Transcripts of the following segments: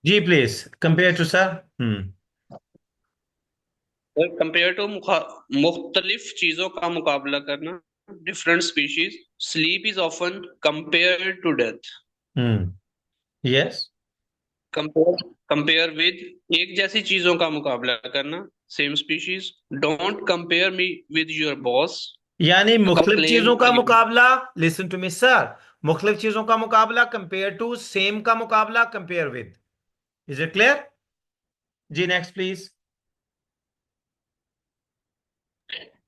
Ji please compare to sir. Compare to मुख्तलिफ चीजों का मुकाबला करना, different species. Sleep is often compare to death. Yes. Compare compare with, एक जैसी चीजों का मुकाबला करना, same species. Don't compare me with your boss. यानी मुख्तलिफ कंप्लेन चीजों का अगेंस्ट। मुकाबला। Listen to me sir. मुख्तलिफ चीजों का मुकाबला कंपेयर टू, सेम का मुकाबला compare with. Is it clear? जी नेक्स्ट प्लीज।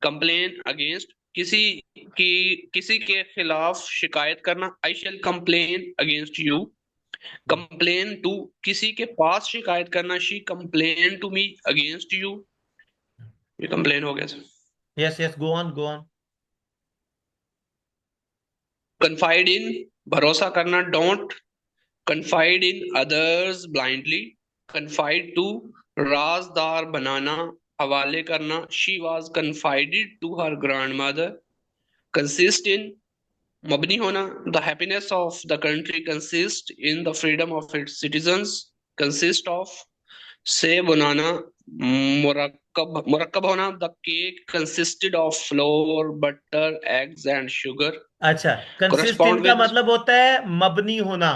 कंप्लेन अगेंस्ट, किसी के खिलाफ शिकायत करना। I shall complain against you. Complain to, किसी के पास शिकायत करना। She complain to me against you. ये कंप्लेन हो गया sir. Yes yes, go on go on. Confide in, भरोसा करना। Don't confide in others blindly. Confide to, राजदार बनाना, हवाले करना। She was confided to her grand mother. Consist in, मबनी होना। The happiness of the country consist in the freedom of its citizens. Consist of, से बनाना। मुरक्कब होना। The cake consisted of floor, butter, eggs and sugar. अच्छा, consist correspond इनका with, मतलब होता है मबनी होना।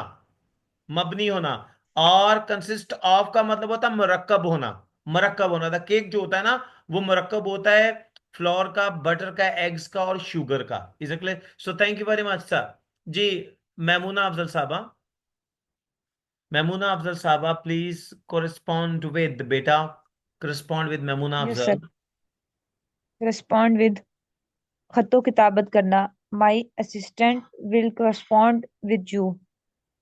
मबनी होना। और कंसिस्ट ऑफ का मतलब होता है मुरक्कब होना। मुरक्कब होना था केक जो होता है ना, वो मुरक्कब होता है फ्लोर का, बटर का, एग्स का और शुगर का। Is it clear? So thank you very much sir. जी। मैमूना अफजल साहबा। मैमूना अफजल साहबा प्लीज कोरिस्पॉन्ड विद बेटा। Correspond with Maimoona yes sir. Afzal. Correspond with, खतो किताबत करना। My assistant will correspond with you.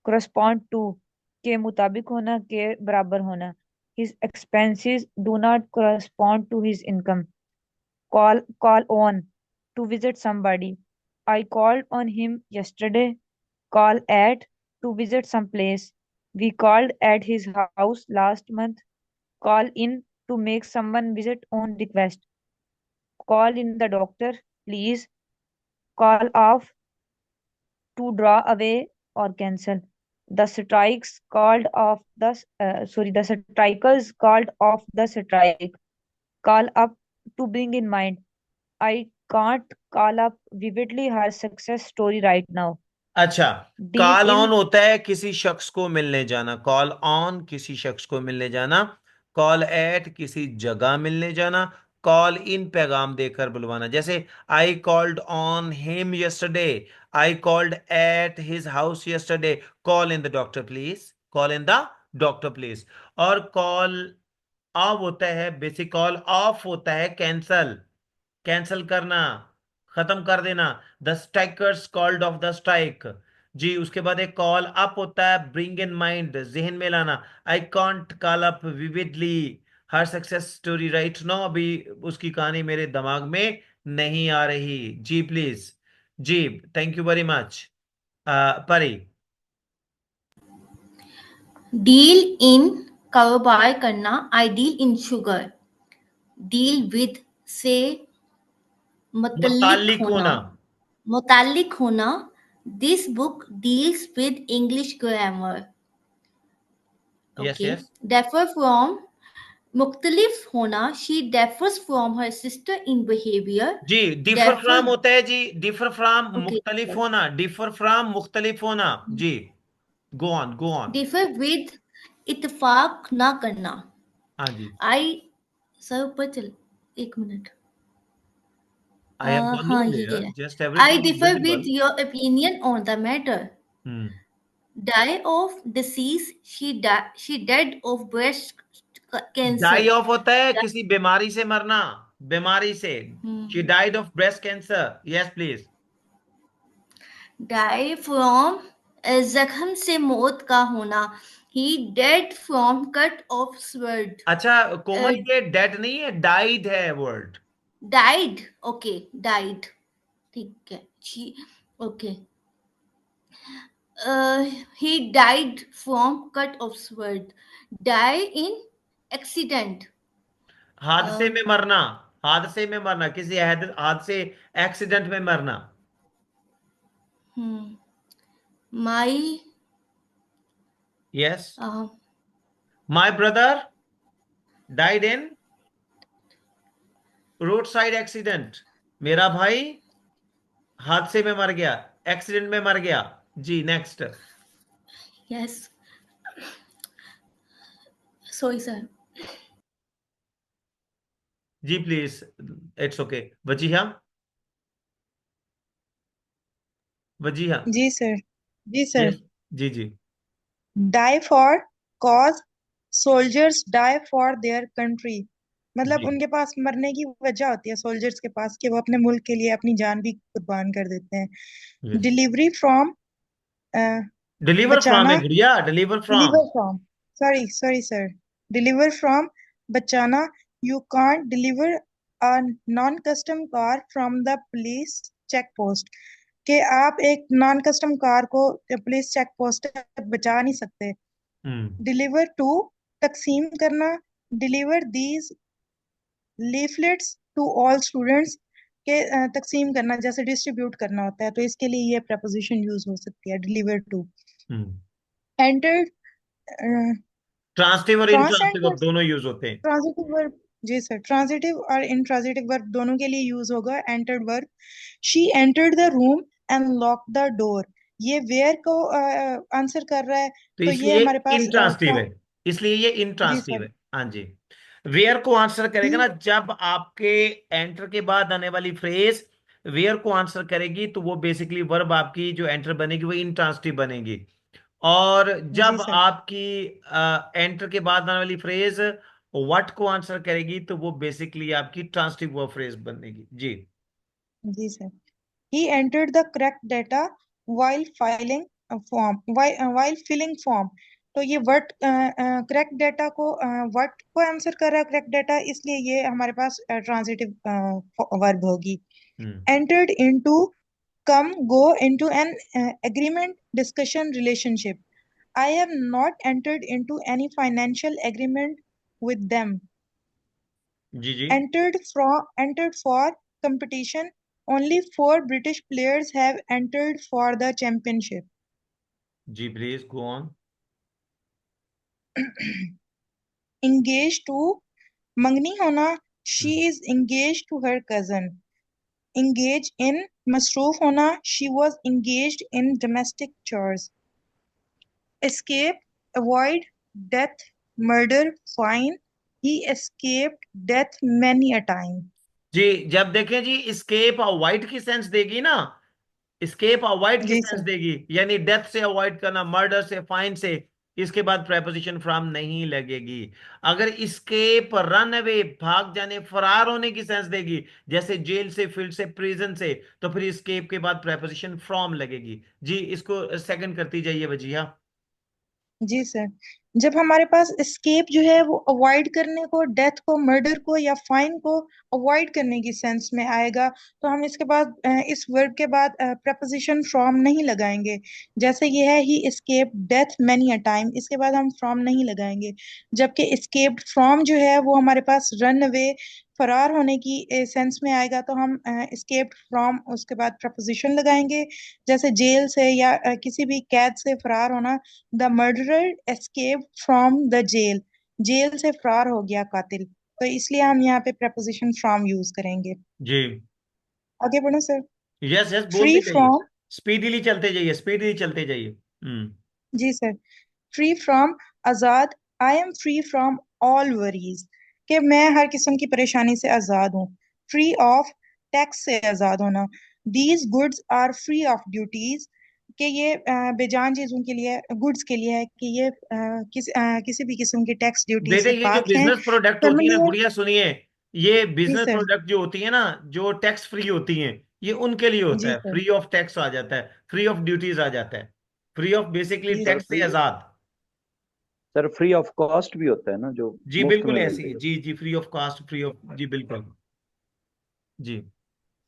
Correspond to, के मुताबिक होना, के बराबर होना। His expenses do not correspond to his income. Call on, to visit somebody. I called on him yesterday. Call at, to visit some place. We called at his house last month. Call in, to make someone visit on request. Call in the doctor, please. Call off, to draw away or cancel. The strikes called off the strikers called off the strike. Call up, to bring in mind. I can't call up vividly her success story right now. अच्छा, Deal call on in, होता है किसी शख्स को मिलने जाना। Call on किसी शख्स को मिलने जाना। कॉल एट किसी जगह मिलने जाना। कॉल इन पैगाम देकर बुलवाना। जैसे I called on him yesterday. I called at his house yesterday. Call in the doctor please. Call in the doctor please. और कॉल ऑफ होता है बेसिक। कॉल ऑफ होता है कैंसल। कैंसल करना, खत्म कर देना। The strikers called off the strike. जी, उसके बाद एक कॉल अप होता है ब्रिंग इन माइंड, जहन में लाना। I can't call up vividly her success story right now. अभी उसकी कहानी मेरे दिमाग में नहीं आ रही। जी प्लीज। जी। Thank you very much. Pari. Deal in, कारोबार करना। I deal in sugar. Deal with, से मुतल्लिक मुतालिक होना। होना। मुतालिक होना। This book deals with English grammar. Yes okay. Yes. Differ from, मुख्तलिफ होना। She differs from her sister in behaviour. जी, डिफर फ्रॉम डेफर, होता है जी। Differ from okay. मुख्तलिफ होना। डिफर फ्रॉम मुख्तलिफ होना। जी। Go on go on. Differ with, इत्तेफाक ना करना। हाँ जी। आई, सर ऊपर चल, एक मिनट। आई हैव गॉन हाँ, ये कह nowhere, रहा है। just I everything is differ with visible. Your opinion on the matter. Hmm. Die of disease, she died of breast die cancer. Of होता है Die, किसी बीमारी से मरना। बीमारी से। She died of breast cancer. Yes please. die from, जख्म से मौत का होना। He died from cut off sword. अच्छा, Uh, कोमल ये डेड नहीं है, डाइड है वर्ड। died, okay, died, ठीक है। She, okay. He died from cut off sword. Die in accident. हादसे Uh, में मरना। हादसे में मरना, किसी हादसे, एक्सीडेंट में मरना। hmm. My, yes. My brother died in road side accident. मेरा भाई हादसे में मर गया, एक्सीडेंट में मर गया। जी नेक्स्ट। Yes. Sorry, sir. जी please, it's okay. Wajiha, Wajiha. जी सर। जी सर। यस। जी जी। Die for cause soldiers die for their country. मतलब जी उनके पास मरने की वजह होती है सोल्जर्स के पास कि वो अपने मुल्क के लिए अपनी जान भी कुर्बान कर देते हैं। Yes. Delivery from, deliver from बचाना। है गुड़िया, deliver from. Deliver from, sorry sorry sir. Deliver from, बचाना। You can't deliver a non custom car from the police check post. कि आप एक नॉन कस्टम कार को पुलिस चेक पोस्ट से बचा नहीं सकते। हम्म। डिलीवर टू, तकसीम करना। Deliver these leaflets to all students, के तकसीम करना जैसे डिस्ट्रीब्यूट करना होता है, तो इसके लिए ये प्रपोजिशन यूज हो सकती है deliver to. Hmm. Entered, transitive और ट्रांसेंड, इंट्रांसिटिव अब दोनों यूज होते हैं। Transitive verb. जी सर, ट्रांजिटिव और इंट्रांजिटिव वर्ब दोनों के लिए यूज होगा entered verb. She entered the room and lock the door. ये वेयर को आंसर कर रहा है, तो तो ये इसलिए हमारे पास इंट्रांसिटिव है, इसलिए ये जी इंट्रांसिटिव सर। है। हाँ जी। वेयर को आंसर ही, करेगा ना, जब आपके एंटर के बाद आने वाली फ्रेज वेयर को आंसर करेगी तो वो बेसिकली वर्ब आपकी जो एंटर बनेगी वो इंट्रांसिटिव बनेगी। और जी जब सर। आपकी एंटर के बाद आने वाली फ्रेज व्हाट को आंसर करेगी तो वो बेसिकली आपकी ट्रांसिटिव वर्ब फ्रेज बनेगी। जी। जी sir. He entered the correct data while filing a form, while filling form। तो ये वर्ड करेक्ट डेटा को वर्ड को आंसर कर रहा है करेक्ट डेटा, इसलिए ये हमारे पास ट्रांजिटिव वर्ब होगी। हम्म। entered into, come, go into an agreement, discussion, relationship। I have not entered into any financial agreement with them। जी जी। entered for competition, only 4 British players have entered for the championship। जी please go on. engaged to, मंगनी होना। she is engaged to her cousin। engage in, मसरूफ होना। she was engaged in domestic chores। escape, avoid, death, murder, fine। he escaped death many a time। जी जब देखें जी, escape avoid की sense देगी ना, escape avoid की जी सेंस सर। देगी, यानी डेथ से अवॉइड करना, मर्डर से, फाइन से, इसके बाद प्रेपोजिशन फ्रॉम नहीं लगेगी। अगर स्केप रन अवे, भाग जाने, फरार होने की सेंस देगी, जैसे जेल से, फील्ड से, प्रिजन से, तो फिर स्केप के बाद प्रेपोजिशन फ्रॉम लगेगी। जी इसको सेकंड करती जाइए वजीहा। जी सर। जब हमारे पास एस्केप जो है वो अवॉइड करने को, डेथ को, मर्डर को या फाइन को अवॉइड करने की सेंस में आएगा, तो हम इसके बाद इस वर्ब के बाद प्रपोजिशन फ्रॉम नहीं लगाएंगे। जैसे ये है ही escape death many a time, इसके बाद हम फ्रॉम नहीं लगाएंगे। जबकि एस्केप्ड फ्रॉम जो है वो हमारे पास रन अवे, फरार होने की सेंस में आएगा, तो हम एस्केप्ड फ्रॉम उसके बाद प्रपोजिशन लगाएंगे। जैसे जेल से या किसी भी कैद से फरार होना। The murderer escape from the jail, jail से फरार हो गया कातिल, तो इसलिए हम यहाँ पे प्रपोजिशन फ्रॉम यूज करेंगे। जी। आगे बढ़ो सर। यस यस, फ्री बोलते जाइए, फ्रॉम, स्पीडीली चलते जाइए, स्पीडीली चलते जाइए। जी सर। फ्री फ्रॉम, आजाद। I am free from all worries, कि मैं हर किस्म की परेशानी से आजाद हूँ। फ्री ऑफ, टैक्स से आजाद होना। These goods are free of duties, कि ये बेजान चीजों के लिए, गुड्स के लिए है, कि ये किसी भी किस्म की टैक्स ड्यूटी बेटे से ये जो पाक हैं। बिजनेस प्रोडक्ट होती है ना फेमिलियर, गुड़िया, सुनिए, ये जी बिजनेस सर। प्रोडक्ट जो होती है ना, जो टैक्स फ्री होती हैं, ये उनके लिए होता जी है। सर। फ्री ऑफ टैक्स आ जाता है, फ्री ऑफ ड्यूटीज आ जाता है, फ्री ऑफ बेसिकली जी सर सर। टैक्स से फ्री, आजाद। सर फ्री ऑफ कॉस्ट भी होता है ना, जो जी मुफ्त बिल्कुल में ऐसी मिलती है, है। जी जी, free of cost, free of, जी बिल्कुल। जी।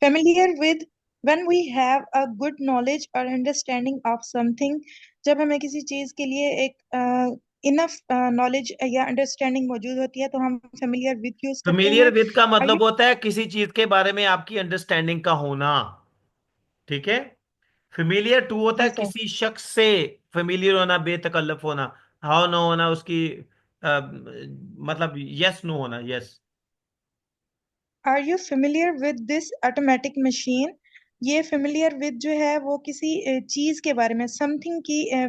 familiar with, when we have a good knowledge or understanding of something। जब हमें किसी चीज के लिए एक इनफ नॉलेज या अंडरस्टैंडिंग मौजूद होती है, तो हम familiar with यूज करते फेमिलियर हैं। विद का Are you, मतलब होता है किसी चीज के बारे में आपकी अंडरस्टैंडिंग का होना। ठीक है। फेमिलियर टू होता जी है सर। किसी शख्स से फेमिलियर होना, बेतकल्लफ होना, हाव ना होना उसकी, मतलब यस नो होना, yes. Are you familiar with this automatic machine? ये फेमिलियर विद जो है वो किसी चीज के बारे में, समथिंग की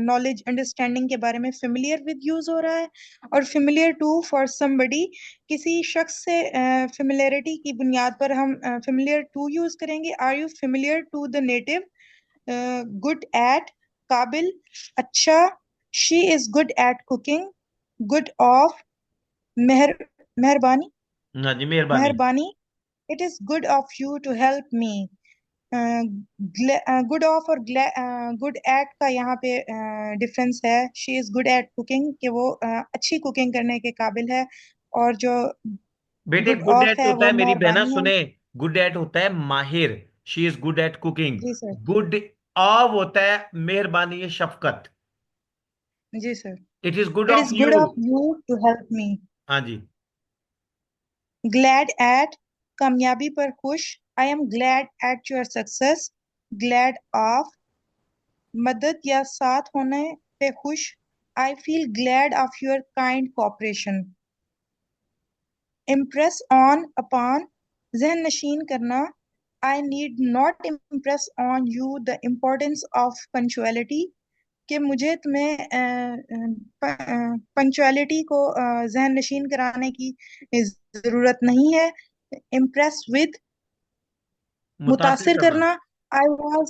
नॉलेज अंडरस्टैंडिंग के बारे में फेमिलियर विद यूज हो रहा है। और फेमिलियर टू फॉर समबडी, किसी शख्स से फेमिलियरिटी की बुनियाद पर हम फेमिलियर टू यूज करेंगे। Are you familiar to the native? Good at, काबिल, अच्छा, she is good at cooking, good of, मेहर मेहरबानी, हाँ जी, मेहरबानी। मेहरबानी, it is good of you to help me. Good of और गुड एट का यहाँ पे डिफरेंस है। She is good at cooking, कि वो अच्छी कुकिंग करने के काबिल है। और जो बेटे गुड गुड ऑफ एट है होता वो है, मेरी बहना मेहरबानी है। सुने, गुड एट होता है माहिर, she is good at cooking. जी सर। गुड ऑफ होता है मेहरबानी है, शफकत। जी sir. It is good it of is you. Good of you to help me. हाँ जी। ग्लैड एट, कामयाबी पर खुश। I am glad at your success. Glad of, मदद या साथ होने पे खुश। I feel glad of your kind cooperation. Impress on, upon, जहन नशीन करना। I need not impress on you the importance of punctuality, कि मुझे तुम्हें पंचुअलिटी को जहन नशीन कराने की जरूरत नहीं है। इम्प्रेस विद, मुतासिर मुतासिर करना। करना।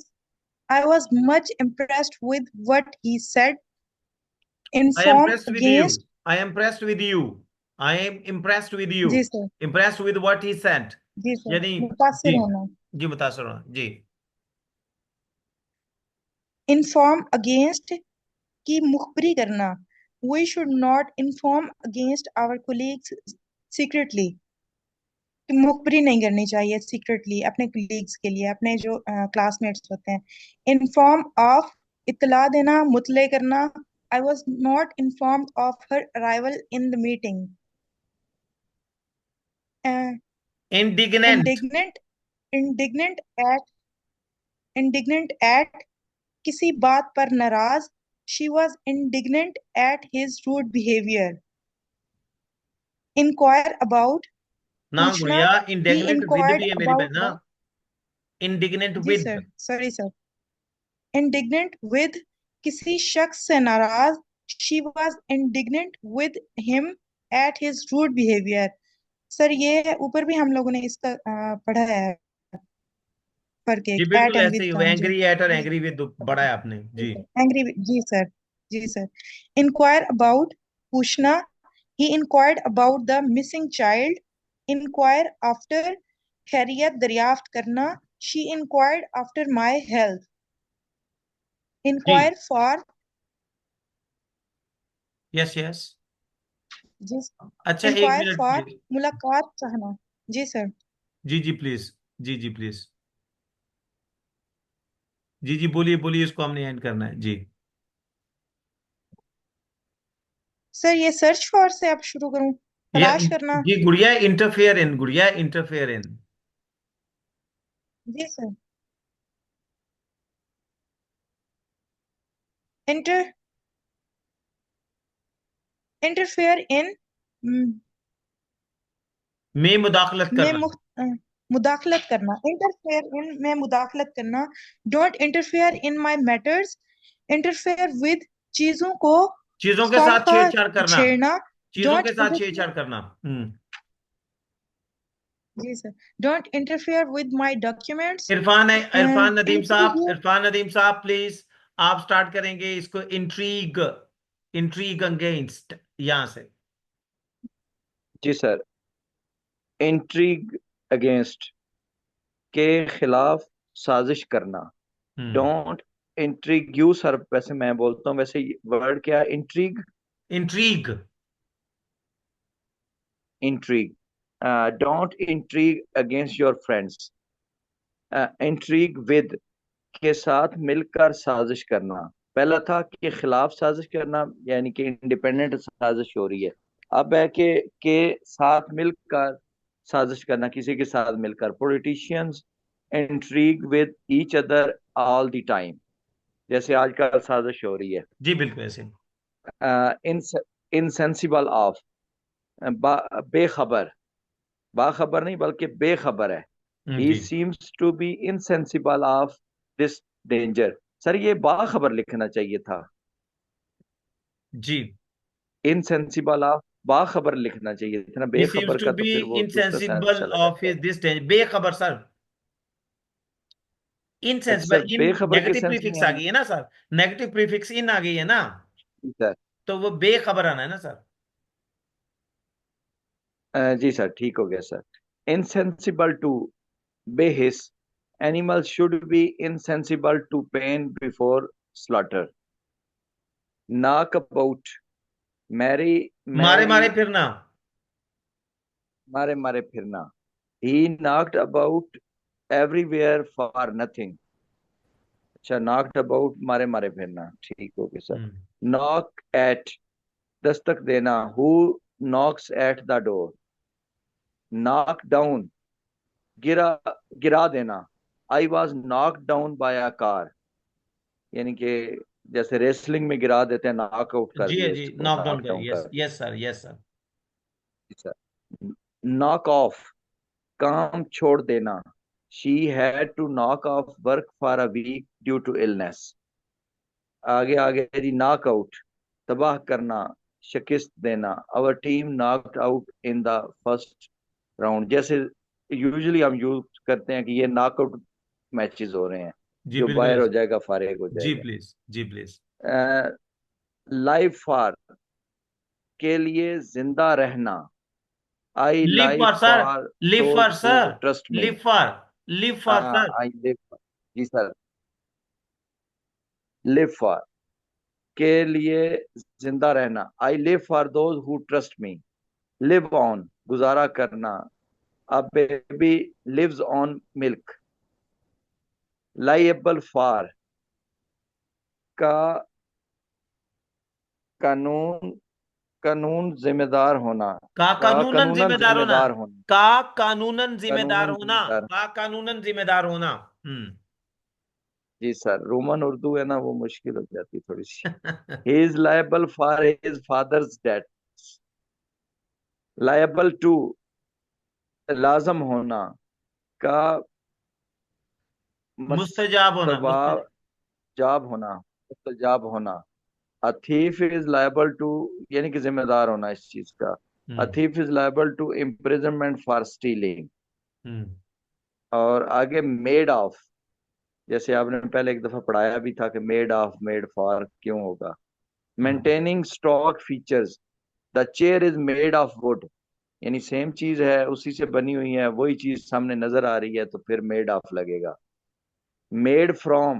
I was much impressed with what he said. I am inform impressed with you. Against. I am impressed with you. I am impressed with you. जी sir. Impressed with what he said. जी sir, यानी मुतासिर जी। होना। जी, मुतासिर होना जी। Inform against, की मुखबरी करना। We should not inform against our colleagues secretly, कि मुखबरी नहीं करनी चाहिए सीक्रेटली अपने कोलीग्स के लिए, अपने जो क्लासमेट्स होते हैं। इन्फॉर्म ऑफ, इत्तला देना, मुतले करना। I was not informed of her arrival in the meeting. Indignant. Indignant, indignant at, indignant at, किसी बात पर नाराज। She was indignant at his rude behaviour. Inquire about, ना पूछना। गुड़िया, ही इंडिग्नेंट विद इंक्वायर्ड भी है मेरी अबाउट बहना। द, इंडिग्नेंट जी with. Sir, sorry sir. Indignant with, किसी शख्स से नाराज। She was indignant with him at his rude behaviour. Sir ये ऊपर भी हम लोगों ने इसका पढ़ा है, फर्क जी एक एट बिल्कुल एंड ऐसे विद ही, वो का। जी एंग्री एट और जी एंग्री विद बड़ा है आपने जी। एंग्री, जी सर। जी सर। इंक्वायर अबाउट, पूछना। He inquired about the missing child. Inquire after, खैरियत दरियाफ्त करना। She inquired after my health. जी। Inquire for, yes yes. जी, अच्छा, एक इंक्वायर मिनट फॉर, प्लीज। मुलाकात चाहना। जी सर। जी जी प्लीज। जी जी प्लीज। जी जी बोलिए बोलिए, इसको हमने एंड करना है जी। सर ये सर्च फॉर से आप शुरू करूं, ये तलाश करना। जी गुड़िया, इंटरफेयर इन, गुड़िया इंटरफेयर इन। जी सर। इंटर, इंटरफेयर इन में मुदाखलत में करना। मुदाखलत करना। इंटरफेयर इन में मुदाखलत करना। Don't interfere in my matters. Interfere with, चीजों को चीजों के साथ खामखा छेड़छाड़ करना। छेड़ना। चीजों डोंट के साथ इंटरफेयर, छेड़छाड़ करना। जी sir. Don't interfere with my documents. Irfan है, इरफान नदीम साहब, इंट्रीग्यू, इरफान नदीम साहब प्लीज, आप स्टार्ट करेंगे इसको। इंट्रीग, इंट्रीग अगेंस्ट, यहां से। जी सर। इंट्रीग अगेंस्ट, के खिलाफ साजिश करना। Hmm. Don't intrigue you sir, वैसे मैं बोलता हूँ, वैसे वर्ड क्या है intrigue? Intrigue. Intrigue. Don't intrigue against your friends. Intrigue with, के साथ मिलकर साजिश करना। पहला था कि खिलाफ साजिश करना, यानी कि इंडिपेंडेंट साजिश हो रही है। अब है कि के साथ मिलकर साजिश करना, किसी के साथ मिलकर। Politicians intrigue with each other all the time, जैसे आजकल साजिश हो रही है। जी बिल्कुल ऐसे। इन इनसेंसिबल ऑफ, बेखबर, बाखबर नहीं बल्कि बेखबर है। ही जी seems to be insensible of this danger. Sir ये बाखबर लिखना चाहिए था, जी। इनसेंसिबल ऑफ बाखबर लिखना चाहिए था ना, ही सीम्स बेखबर टू का तो बी फिर वो दूसरा सेंस इनसेंसिबल चला ऑफ जाता है। हिज दिस डेंजर, बेखबर सर। सर इनसेंसिबल, इन बेखबर के नेगेटिव सेंस में प्रीफिक्स आ हम, गई है ना सर, नेगेटिव प्रीफिक्स इन आ गई है ना, सर तो वो बेखबर आना है ना सर। जी सर ठीक हो गया सर। इनसेंसिबल टू, बेहिस, animal should be insensible to pain before slaughter. Knock about, मैरी, मारे मैरी, मारे फिरना। मारे मारे फिरना। He knocked about everywhere for nothing. अच्छा, नॉक्ड अबाउट मारे मारे फिरना, ठीक हो गया सर। हम्म। नॉक एट, दस्तक देना। Who Knox at the door. Knock down, गिरा, गिरा देना। I was knock down by a car, यानी कि जैसे रेसलिंग में गिरा देते हैं, नॉकआउट कर जी दिया जी, इसको, नॉक डाउन नॉक कर, डाउन यस कर यस सर, यस सर। दिया। नॉक ऑफ, काम छोड़ देना। She had to knock off work for a week due to illness. आगे आगे जी, नॉकआउट, तबाह करना, शिकस्त देना। Our team knocked out in the first round, जैसे यूजुअली हम यूज करते हैं कि ये नॉकआउट मैचेस हो रहे हैं, जी जो बिल्कुल बाहर हो yes। जाएगा फारिग हो जी जाएगा। प्लीज, जी प्लीज। लाइफ फॉर, के लिए जिंदा रहना। I live live for sir, for live those for who sir, trust me. Live for, live for sir. I live, जी सर, लिव फॉर, के लिए जिंदा रहना। I live for those who trust me. Live on, गुजारा करना। A baby lives on milk. Liable for, का कानून, कानून जिम्मेदार होना, का का कानूनन कानूनन जिम्मेदार होना, जिम्मेदार होना, का कानूनन जिम्मेदार कानूनन होना, जिम्मेदार। का कानूनन जिम्मेदार होना। जी सर, रोमन उर्दू है ना, वो मुश्किल हो जाती है थोड़ी सी। He is liable for his father's death. Liable to, लाजम होना, का मुस्तजाब होना, मस्तजाब होना, मुस्तजाब होना। A thief is liable to, यानी कि जिम्मेदार होना इस चीज का। A hmm thief is liable to imprisonment for stealing. Hmm. और आगे मेड ऑफ, जैसे आपने पहले एक दफा पढ़ाया भी था कि मेड ऑफ, मेड फॉर क्यों होगा। Maintaining stock features, the chair is made of would, यानी सेम चीज है, उसी से बनी हुई है, वही चीज सामने नजर आ रही है, तो फिर मेड ऑफ लगेगा। Made from,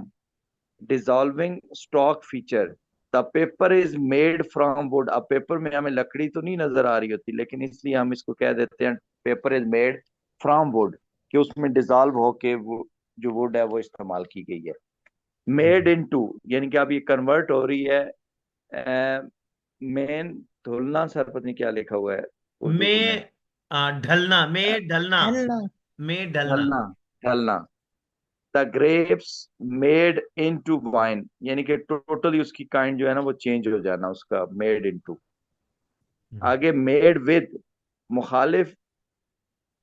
dissolving stock feature. The paper is made from would. अब पेपर में हमें लकड़ी तो नहीं नजर आ रही होती, लेकिन इसलिए हम इसको कह देते हैं paper is made from would, कि उसमें डिसॉल्व होके वो जो वुड है वो इस्तेमाल की गई है। मेड इन टू, यानी कि अब ये कन्वर्ट हो रही है। मेन, धुलना सर, पता नहीं क्या लिखा हुआ है उर्दू में। में ढलना, में ढलना, ढलना। में ढलना। ढलना, ढलना। The grapes made into wine, यानी कि टोटली उसकी काइंड जो है ना वो चेंज हो जाना, उसका मेड इनटू। हम्म, आगे मेड विद, मुखालिफ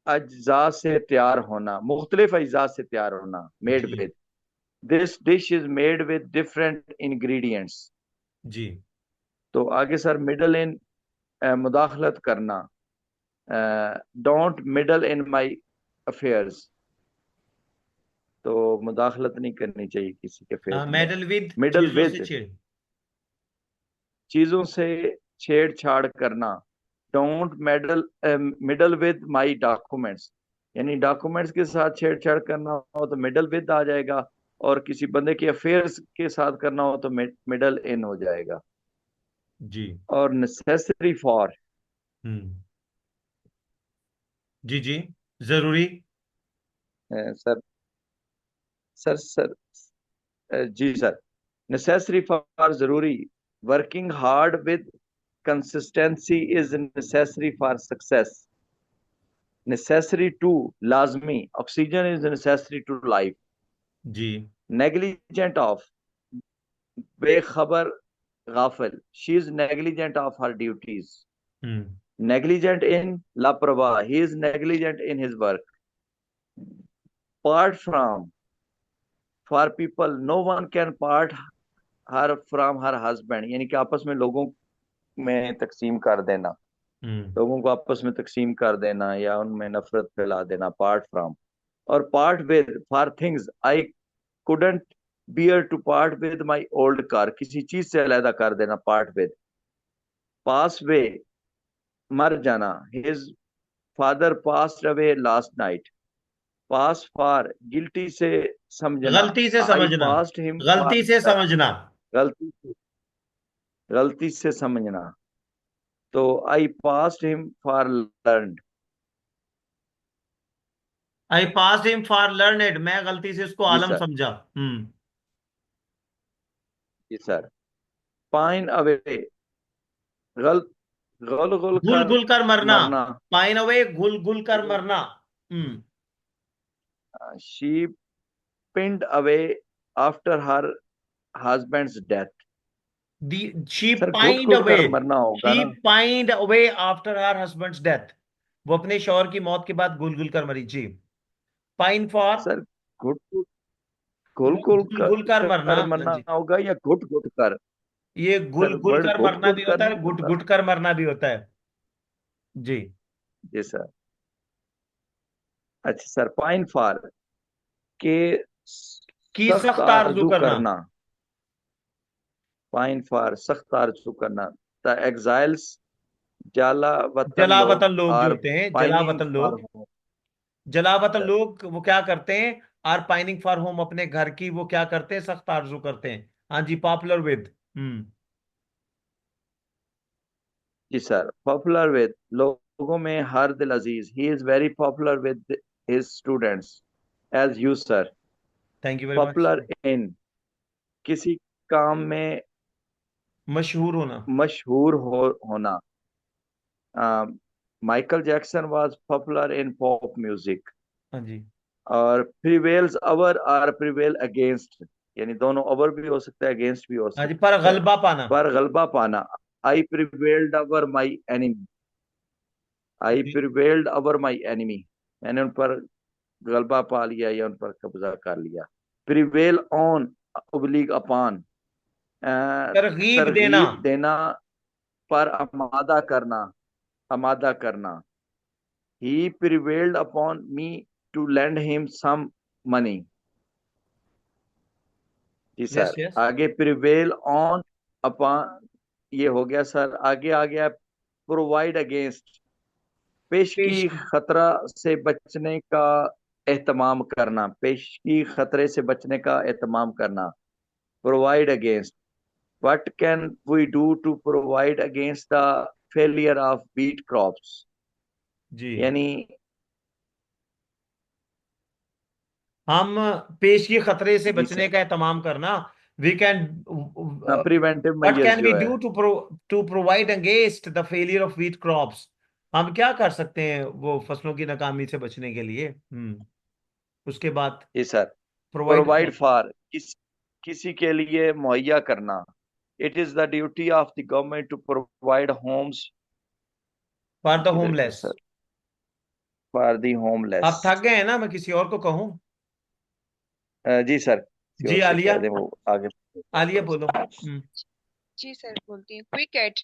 अज्जा से तैयार होना, मुख्तलिफ अज्जा से तैयार होना, मेड जी with. This dish is made with different ingredients. जी। तो आगे सर, मिडल इन, मुदाखलत करना। Don't meddle in my affairs, तो मुदाखलत नहीं करनी चाहिए किसी के फेयर में। मेडल विद, मिडल चीजों से विद, छेड़। चीजों से छेड़छाड़ करना। Don't medal, middle with my documents, यानी डॉक्यूमेंट्स के साथ छेड़छाड़ करना हो तो मिडल विद आ जाएगा, और किसी बंदे के अफेयर्स के साथ करना हो तो मिडल इन हो जाएगा। जी। और नेसेसरी फॉर, हम्म। जी जी, जरूरी। सर, सर जी सर, नेसेसरी फॉर जरूरी। Working hard with consistency is necessary for success. Necessary to, लाजमी, oxygen is necessary to life. जी नेग्लिजेंट ऑफ, बेखबर गाफिल, she is negligent of her duties, hmm negligent in लापरवाह, he is negligent in his work. Part from, for people, no one can part her from her husband, यानी कि आपस में लोगों में तकसीम कर देना, हम्म लोगों को आपस में तकसीम कर देना या उनमें नफरत फैला देना, पार्ट फ्रॉम। और part with, for things I couldn't bear to part with my old car, किसी चीज से अलहदा कर देना, पार्ट विद। पास वे, मर जाना, his father passed away last night. Pass for, guilty से समझना, गलती से आई समझना, पास्ड हिम फॉर, गलती से समझना। गलती से, गलती से समझना, तो I passed him for learn. I pass him for learned, मैं गलती से उसको जी आलम सर, समझा। जी सर। पाइन अवे, गल गुल गुल घुल कर घुल कर मरना, मरना। पाइन अवे, घुल घुल कर मरना। Hmm she pined away after her husband's death. She sir घुट पाइंड घुट अवे, कर मरना होगा शी ना। Pined away after her husband's death, वो अपने शौहर की मौत के बाद घुल घुल कर मरी। जी, पाइन फॉर, सर घुट घुट, घुल घुल घुल घुल कर मरना। कर हाँ मरना जी, होगा या घुट घुट कर। ये घुल सर घुल वर्ड कर घुट मरना घुट भी कर होता है, नहीं घुट होता। घुट कर मरना भी होता है। जी, जी सर। अच्छा सर, पाइन फॉर के की सख्त सख्त आरजू आरजू करना। करना, पाइन फॉर सख्त आरजू करना। द एग्जाइल्स, जाला वतन जला लोग, वतन लोग जो आर होते हैं, जला पाइनिंग वतन फॉर लोग, होम। जला वतन लोग वो क्या करते हैं? आर पाइनिंग फॉर होम, अपने घर की वो क्या करते हैं? सख्त आरजू करते हैं। हाँ जी, पॉपुलर विद। जी सर। पॉपुलर विद, लोगों में हर दिल अजीज, he is very popular with his students, as you sir. Thank you very much. Popular in, किसी काम में मशहूर होना। मशहूर होना। Michael Jackson was popular in pop music. हाँ जी, और prevails over, or prevail against, यानी दोनों ओवर भी हो सकता है, अगेंस्ट भी हो हाँ जी, पर सकता है। गलबा पाना। पर गलबा पाना, I prevailed over my enemy, I जी, प्रिवेल्ड अवर माई एनिमी, मैंने उन पर गलबा पा लिया या उन पर कब्जा कर लिया। प्रिवेल ऑन, ओब्लिक अपान, तरगीब देना। तरगीब देना, पर आमादा करना, आमादा करना। He prevailed upon me to lend him some money. जी यस सर। यस। आगे प्रिवेल ऑन अपॉन, ये हो गया सर। आगे आ गया प्रोवाइड अगेंस्ट, पेशगी पेश, खतरा से बचने का एहतमाम करना, पेशगी खतरे से बचने का एहतमाम करना। Provide against, what can we do to provide against the failure of beet crops, जी, यानी हम पेश के खतरे से जी बचने सर, का एहतमाम करना। We can, preventive what measures can we जो है। Do to provide against the failure of wheat crops, हम क्या कर सकते हैं वो फसलों की नाकामी से बचने के लिए? उसके बाद जी sir. Provide provide for, for, किसी के लिए मुहैया करना। It is the duty of the government to provide homes, for the किधर गया homeless. Sir, for the homeless. आप थक गए हैं ना, मैं किसी और को कहूं? जी सर, किसी जी और से आलिया, कह दें वो आगे आलिया थोड़ा बोलो। सा। जी सर, बोलती हैं। क्विक एट,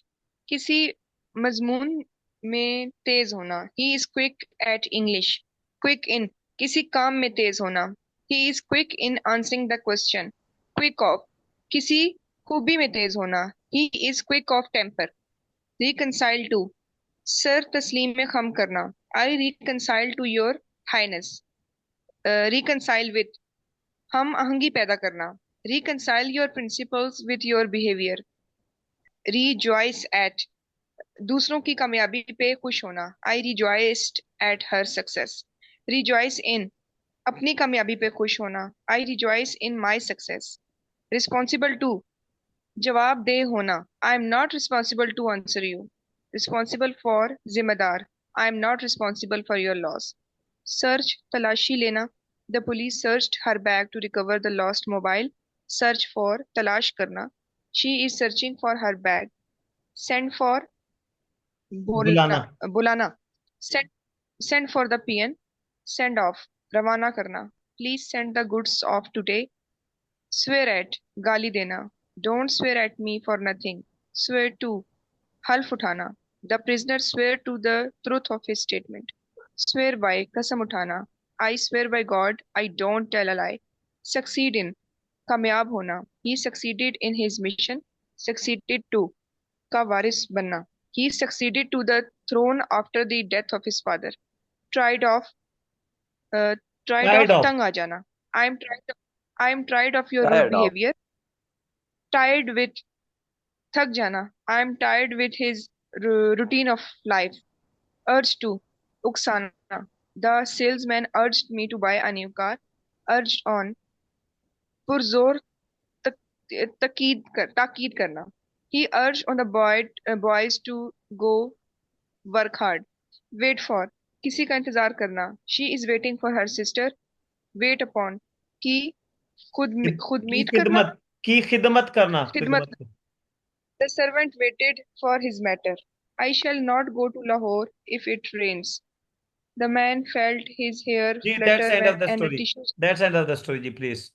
किसी मजमून में तेज होना। He is quick at English. Quick in, किसी काम में तेज होना। He is quick in answering the question. Quick of, किसी खूबी में तेज होना। He is quick of temper. Reconcile to, sir तस्लीम में खम करना। I reconcile to your highness. Reconcile with, हम आहंगी पैदा करना। Reconcile your principles with your behaviour. Rejoice at, दूसरों की कामयाबी पे खुश होना। I rejoiced at her success. Rejoice in, अपनी कामयाबी पे खुश होना। I rejoice in my success. Responsible to, जवाबदेह होना। I am not responsible to answer you. Responsible for, जिम्मेदार। I am not responsible for your loss. Search, तलाशी लेना। The police searched her bag to recover the lost mobile. Search for, तलाश करना। she is searching for her bag. Send for बुलाना. बुलाना. Send for the PN. Send off. रवाना करना. Please send the goods off today. Swear at. गाली देना. Don't swear at me for nothing. Swear to. हल्फ उठाना. The prisoner swear to the truth of his statement. Swear by. कसम उठाना. I swear by God, I don't tell a lie. Succeed in. कामयाब होना. He succeeded in his mission. Succeeded to. का वारिस बनना. He succeeded to the throne after the death of his father. Tried of Tired of. तंग आ जाना. I am tired of your rude Tired of. behavior. Tired with थक जाना. I am tired with his routine of life. Urged to उकसाना. The salesman urged me to buy a new car. Urged on पुरजोर ताकीद करना. He urged on the boys to go work hard. Wait for किसी का इंतजार करना. She is waiting for her sister. Wait upon कि खुद meet करना. की खिदमत करना. खिदमत. The servant waited for his matter. I shall not go to Lahore if it rains. The man felt his hair ji, flutter that's end of the and the story. tissues. That's end of the story, ji, please.